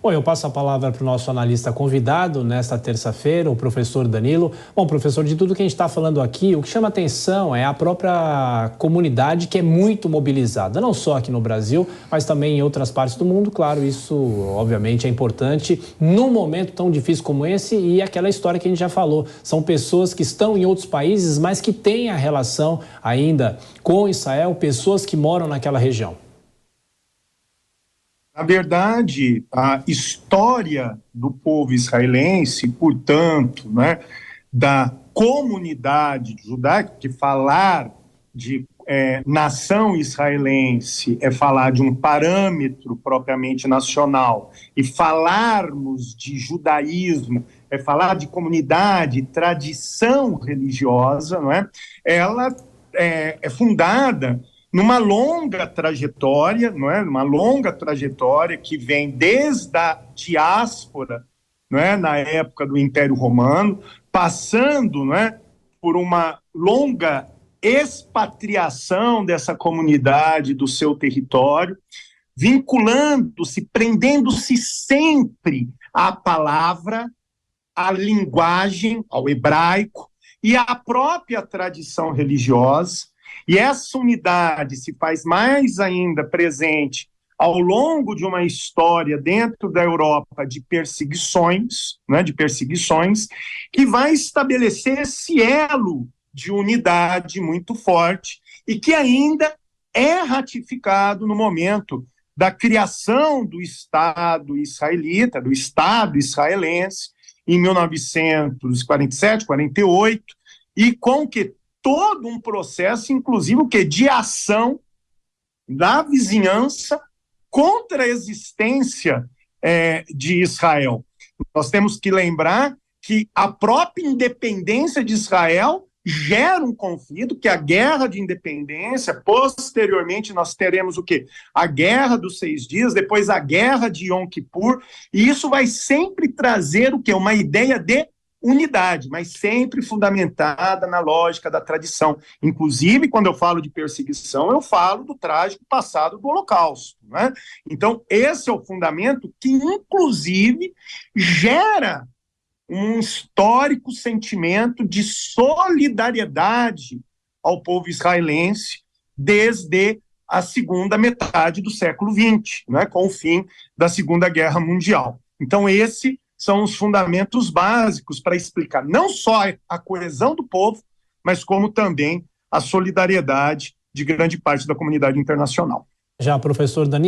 Bom, eu passo a palavra para o nosso analista convidado nesta terça-feira, o professor Danilo. Bom, professor, de tudo que a gente está falando aqui, o que chama atenção é a própria comunidade que é muito mobilizada, não só aqui no Brasil, mas também em outras partes do mundo. Claro, isso obviamente é importante num momento tão difícil como esse e aquela história que a gente já falou. São pessoas que estão em outros países, mas que têm a relação ainda com Israel, pessoas que moram naquela região. Na verdade, a história do povo israelense, portanto, né, da comunidade judaica, que falar de nação israelense é falar de um parâmetro propriamente nacional, e falarmos de judaísmo é falar de comunidade, tradição religiosa, não é? Ela é fundada numa longa trajetória, não é? Uma longa trajetória que vem desde a diáspora, não é? Na época do Império Romano, passando, não é? Por uma longa expatriação dessa comunidade do seu território, vinculando-se, prendendo-se sempre à palavra, à linguagem, ao hebraico e à própria tradição religiosa. E essa unidade se faz mais ainda presente ao longo de uma história dentro da Europa de perseguições, né, que vai estabelecer esse elo de unidade muito forte e que ainda é ratificado no momento da criação do Estado israelita, do Estado israelense, em 1947, 48, e com que todo um processo, inclusive o que de ação da vizinhança contra a existência de Israel. Nós temos que lembrar que a própria independência de Israel gera um conflito, que é a guerra de independência. Posteriormente nós teremos o quê? A guerra dos 6 dias, depois a guerra de Yom Kippur, e isso vai sempre trazer o quê? Uma ideia de unidade, mas sempre fundamentada na lógica da tradição. Inclusive, quando eu falo de perseguição, eu falo do trágico passado do Holocausto, né? Então, esse é o fundamento que, inclusive, gera um histórico sentimento de solidariedade ao povo israelense desde a segunda metade do século XX, né, com o fim da Segunda Guerra Mundial. Então, esses são os fundamentos básicos para explicar não só a coesão do povo, mas como também a solidariedade de grande parte da comunidade internacional. Já, professor Danilo.